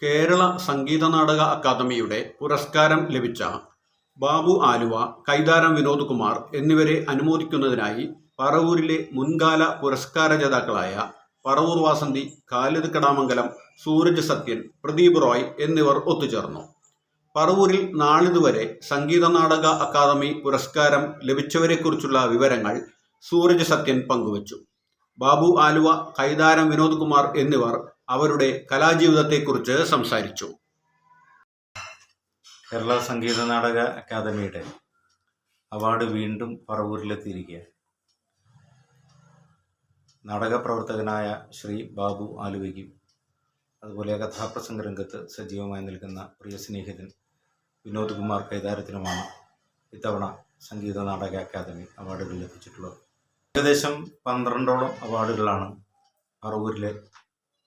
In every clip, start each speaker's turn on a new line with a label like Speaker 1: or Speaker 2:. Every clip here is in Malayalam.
Speaker 1: കേരള സംഗീത നാടക അക്കാദമിയുടെ പുരസ്കാരം ലഭിച്ച ബാബു ആലുവ, കൈതാരം വിനോദ് കുമാർ എന്നിവരെ അനുമോദിക്കുന്നതിനായി പറവൂരിലെ മുൻകാല പുരസ്കാര ജേതാക്കളായ പറവൂർ വാസന്തി, ഖാലിദ് കടാമംഗലം, സൂരജ് സത്യൻ, പ്രദീപ് റോയ് എന്നിവർ ഒത്തുചേർന്നു. പറവൂരിൽ നാളിതുവരെ സംഗീത നാടക അക്കാദമി പുരസ്കാരം ലഭിച്ചവരെക്കുറിച്ചുള്ള വിവരങ്ങൾ സൂരജ് സത്യൻ പങ്കുവച്ചു. ബാബു ആലുവ, കൈതാരം വിനോദ് കുമാർ എന്നിവർ അവരുടെ കലാജീവിതത്തെക്കുറിച്ച് സംസാരിച്ചു.
Speaker 2: കേരള സംഗീത നാടക അക്കാദമിയുടെ അവാർഡ് വീണ്ടും പറവൂരിലെത്തിയിരിക്കുക. നാടക പ്രവർത്തകനായ ശ്രീ ബാബു ആലുവയ്ക്കും അതുപോലെ കഥാപ്രസംഗ രംഗത്ത് സജീവമായി നിൽക്കുന്ന പ്രിയ സ്നേഹിതൻ വിനോദ് കുമാർ കൈതാരത്തിനുമാണ് ഇത്തവണ സംഗീത നാടക അക്കാദമി അവാർഡുകൾ ലഭിച്ചിട്ടുള്ളത്. ഏകദേശം 12ഓളം അവാർഡുകളാണ് പറവൂരിലെ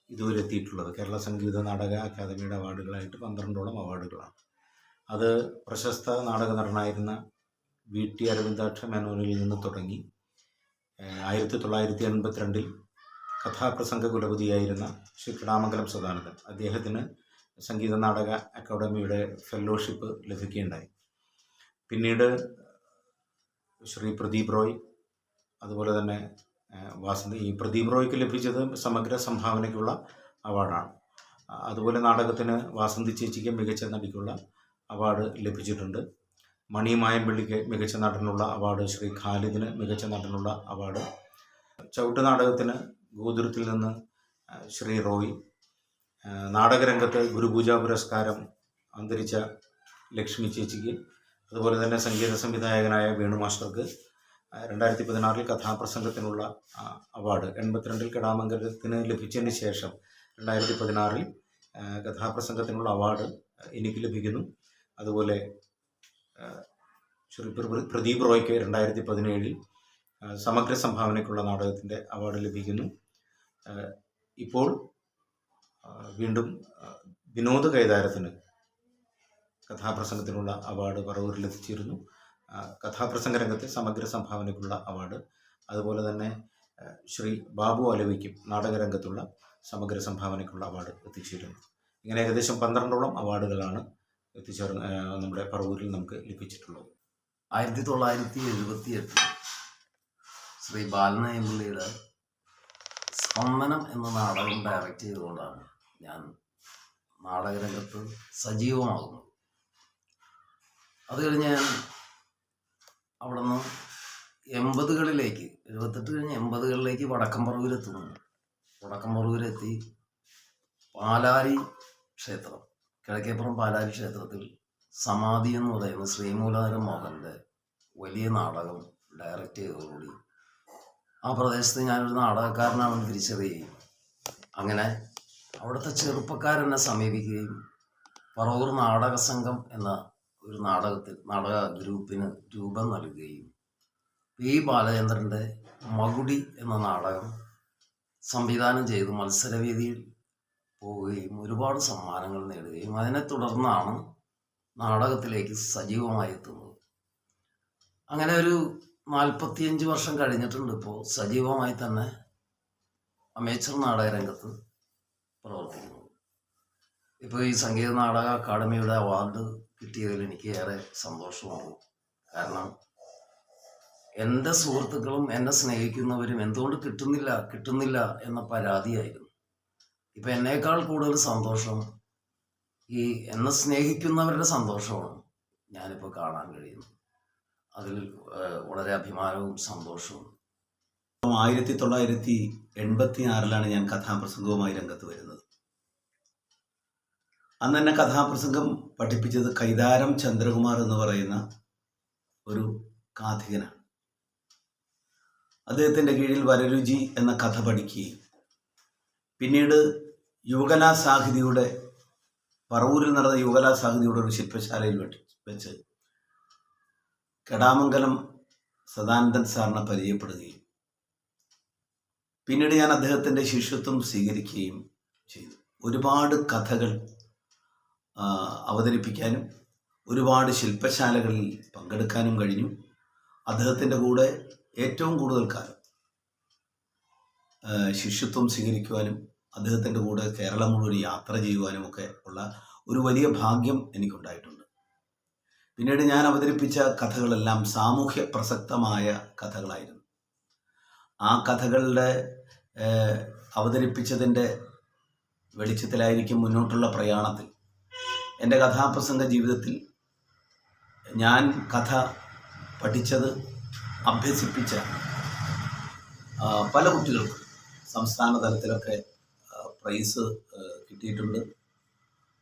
Speaker 2: ഇതുവരെ എത്തിയിട്ടുള്ളത്. കേരള സംഗീത നാടക അക്കാദമിയുടെ അവാർഡുകളായിട്ട് 12ഓളം അവാർഡുകളാണ്. അത് പ്രശസ്ത നാടക നടനായിരുന്ന VT അരവിന്ദാക്ഷ മേനോനിൽ നിന്ന് തുടങ്ങി 1982 കഥാപ്രസംഗ കുലപതിയായിരുന്ന ശ്രീ കടാമംഗലം സദാനന്ദൻ, അദ്ദേഹത്തിന് സംഗീത നാടക അക്കാദമിയുടെ ഫെലോഷിപ്പ് ലഭിക്കുകയുണ്ടായി. പിന്നീട് ശ്രീ പ്രദീപ് റോയ്, അതുപോലെ തന്നെ വാസന്തി. ഈ പ്രദീപ് റോയ്ക്ക് ലഭിച്ചത് സമഗ്ര സംഭാവനയ്ക്കുള്ള അവാർഡാണ്. അതുപോലെ നാടകത്തിന് വാസന്തി ചേച്ചിക്ക് മികച്ച നടിക്കുള്ള അവാർഡ് ലഭിച്ചിട്ടുണ്ട്. മണി മായമ്പള്ളിക്ക് മികച്ച നടനുള്ള അവാർഡ്, ശ്രീ ഖാലിദിന് മികച്ച നടനുള്ള അവാർഡ്, ചവിട്ട് നാടകത്തിന് ഗോതുരത്തിൽ നിന്ന് ശ്രീ റോയ്, നാടകരംഗത്ത് ഗുരുപൂജാ പുരസ്കാരം അന്തരിച്ച ലക്ഷ്മി ചേച്ചിക്ക്, അതുപോലെ തന്നെ സംഗീത സംവിധായകനായ വേണു മാസ്റ്റർക്ക് 2016 കഥാപ്രസംഗത്തിനുള്ള അവാർഡ്, 82 കടാമംഗലത്തിന് ലഭിച്ചതിന് ശേഷം 2016 കഥാപ്രസംഗത്തിനുള്ള അവാർഡ് എനിക്ക് ലഭിക്കുന്നു. അതുപോലെ ശ്രീ പ്രദീപ് റോയ്ക്ക് 2017 സമഗ്ര സംഭാവനയ്ക്കുള്ള നാടകത്തിൻ്റെ അവാർഡ് ലഭിക്കുന്നു. ഇപ്പോൾ വീണ്ടും വിനോദ് കൈതാരത്തിന് കഥാപ്രസംഗത്തിനുള്ള അവാർഡ് പറവൂരിൽ എത്തിച്ചേരുന്നു. കഥാപ്രസംഗ രംഗത്തെ സമഗ്ര സംഭാവനയ്ക്കുള്ള അവാർഡ്, അതുപോലെ തന്നെ ശ്രീ ബാബു ആലുവയ്ക്കും നാടകരംഗത്തുള്ള സമഗ്ര സംഭാവനയ്ക്കുള്ള അവാർഡ് എത്തിച്ചേരുന്നു. ഇങ്ങനെ ഏകദേശം 12ഓളം അവാർഡുകളാണ് നമ്മുടെ പറവൂരിൽ നമുക്ക് ലഭിച്ചിട്ടുള്ളത്.
Speaker 3: 1978 ശ്രീ ബാലനയമ്പിള്ളിയുടെ സ്പന്ദനം എന്ന നാടകം ഡയറക്റ്റ് ചെയ്തുകൊണ്ടാണ് ഞാൻ നാടകരംഗത്ത് സജീവമാകുന്നത്. അത് കഴിഞ്ഞ് ഞാൻ അവിടെ നിന്ന് 80കളിലേക്ക് 78 കഴിഞ്ഞ് 80കളിലേക്ക് വടക്കംപറവൂരെത്തുന്നു. വടക്കംപറവൂരെത്തി പാലാരി ക്ഷേത്രം, കിഴക്കേപ്പുറം പാലാരി ക്ഷേത്രത്തിൽ സമാധി എന്ന് പറയുന്ന ശ്രീമൂലധരം മോഹൻ്റെ വലിയ നാടകം ഡയറക്റ്റ് ചെയ്തതോടുകൂടി ആ പ്രദേശത്ത് ഞാനൊരു നാടകക്കാരനാണെന്ന് തിരിച്ചറിയുകയും അങ്ങനെ അവിടുത്തെ ചെറുപ്പക്കാരെന്നെ സമീപിക്കുകയും പറവൂർ നാടക സംഘം എന്ന ഒരു നാടക ഗ്രൂപ്പിന് രൂപം നൽകുകയും P. ബാലചന്ദ്രൻ്റെ മകുടി എന്ന നാടകം സംവിധാനം ചെയ്ത് മത്സരവേദിയിൽ പോവുകയും ഒരുപാട് സമ്മാനങ്ങൾ നേടുകയും അതിനെ തുടർന്നാണ് നാടകത്തിലേക്ക് സജീവമായി എത്തുന്നത്. അങ്ങനെ ഒരു 45 വർഷം കഴിഞ്ഞിട്ടുണ്ട് ഇപ്പോൾ സജീവമായി തന്നെ അമേച്ചർ നാടകരംഗത്ത് പ്രവർത്തിക്കുന്നത്. ഇപ്പോൾ ഈ സംഗീത നാടക അക്കാദമിയുടെ അവാർഡ് കിട്ടിയതിൽ എനിക്ക് ഏറെ സന്തോഷമാണ്. കാരണം എൻ്റെ സുഹൃത്തുക്കളും എന്നെ സ്നേഹിക്കുന്നവരും എന്തുകൊണ്ട് കിട്ടുന്നില്ല എന്ന പരാതിയായിരുന്നു. ഇപ്പം എന്നേക്കാൾ കൂടുതൽ സന്തോഷം ഈ എന്നെ സ്നേഹിക്കുന്നവരുടെ സന്തോഷമാണ് ഞാനിപ്പോൾ കാണാൻ കഴിയുന്നത്. അതിൽ വളരെ അഭിമാനവും സന്തോഷവും.
Speaker 4: 1986 ഞാൻ കഥാപ്രസംഗവുമായി രംഗത്ത് വരുന്നത്. അന്ന് എന്നെ കഥാപ്രസംഗം പഠിപ്പിച്ചത് കൈതാരം ചന്ദ്രകുമാർ എന്ന് പറയുന്ന ഒരു കാഥികനാണ്. അദ്ദേഹത്തിൻ്റെ കീഴിൽ വരരുചി എന്ന കഥ പഠിക്കുകയും പിന്നീട് യുവകലാസാഹിതിയുടെ പറവൂരിൽ നടന്ന യുവകലാസാഹിതിയുടെ ഒരു ശില്പശാലയിൽ വെച്ച് കടാമംഗലം സദാനന്ദൻ സാറിനെ പരിചയപ്പെടുകയും പിന്നീട് ഞാൻ അദ്ദേഹത്തിൻ്റെ ശിഷ്യത്വം സ്വീകരിക്കുകയും ചെയ്തു. ഒരുപാട് കഥകൾ അവതരിപ്പിക്കാനും ഒരുപാട് ശില്പശാലകളിൽ പങ്കെടുക്കാനും കഴിഞ്ഞു. അദ്ദേഹത്തിൻ്റെ കൂടെ ഏറ്റവും കൂടുതൽ കാലം ശിഷ്യത്വം സ്വീകരിക്കുവാനും അദ്ദേഹത്തിൻ്റെ കൂടെ കേരളം മുഴുവൻ യാത്ര ചെയ്യുവാനും ഒക്കെ ഉള്ള ഒരു വലിയ ഭാഗ്യം എനിക്കുണ്ടായിട്ടുണ്ട്. പിന്നീട് ഞാൻ അവതരിപ്പിച്ച കഥകളെല്ലാം സാമൂഹ്യ പ്രസക്തമായ കഥകളായിരുന്നു. ആ കഥകളുടെ അവതരിപ്പിച്ചതിൻ്റെ വെളിച്ചത്തിലായിരിക്കും മുന്നോട്ടുള്ള പ്രയാണത്തിൽ എൻ്റെ കഥാപ്രസംഗ ജീവിതത്തിൽ ഞാൻ കഥ പഠിച്ചത്, അഭ്യസിപ്പിച്ച പല കുട്ടികൾക്കും സംസ്ഥാന തലത്തിലൊക്കെ പ്രൈസ് കിട്ടിയിട്ടുണ്ട്.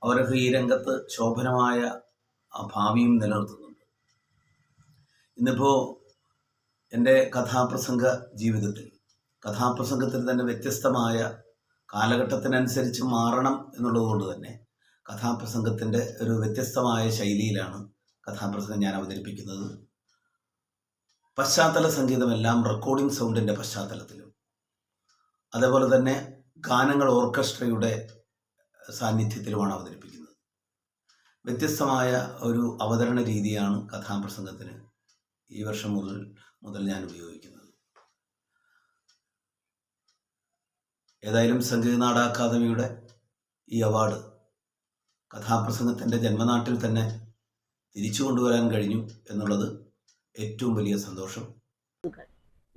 Speaker 4: അവരൊക്കെ ഈ രംഗത്ത് ശോഭനമായ ഭാവിയും നിലനിർത്തുന്നുണ്ട്. ഇന്നിപ്പോൾ എൻ്റെ കഥാപ്രസംഗ ജീവിതത്തിൽ കഥാപ്രസംഗത്തിൽ തന്നെ വ്യത്യസ്തമായ കാലഘട്ടത്തിനനുസരിച്ച് മാറണം എന്നുള്ളതുകൊണ്ട് തന്നെ കഥാപ്രസംഗത്തിൻ്റെ ഒരു വ്യത്യസ്തമായ ശൈലിയിലാണ് കഥാപ്രസംഗം ഞാൻ അവതരിപ്പിക്കുന്നത്. പശ്ചാത്തല സംഗീതമെല്ലാം റെക്കോർഡിംഗ് സൗണ്ടിൻ്റെ പശ്ചാത്തലത്തിലും, അതേപോലെ തന്നെ ഗാനങ്ങൾ ഓർക്കസ്ട്രയുടെ സാന്നിധ്യത്തിലുമാണ് അവതരിപ്പിക്കുന്നത്. വ്യത്യസ്തമായ ഒരു അവതരണ രീതിയാണ് കഥാപ്രസംഗത്തിന് ഈ വർഷം മുതൽ ഞാൻ ഉപയോഗിക്കുന്നത്. ഏതായാലും സംഗീത നാടക അക്കാദമിയുടെ ഈ അവാർഡ് കഥാപ്രസംഗത്തിൻ്റെ ജന്മനാട്ടിൽ തന്നെ തിരിച്ചു കൊണ്ടുവരാൻ കഴിഞ്ഞു എന്നുള്ളത് ഏറ്റവും വലിയ സന്തോഷം.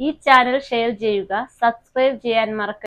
Speaker 5: ഈ ചാനൽ ഷെയർ ചെയ്യുക, സബ്സ്ക്രൈബ് ചെയ്യാൻ മറക്കരുത്.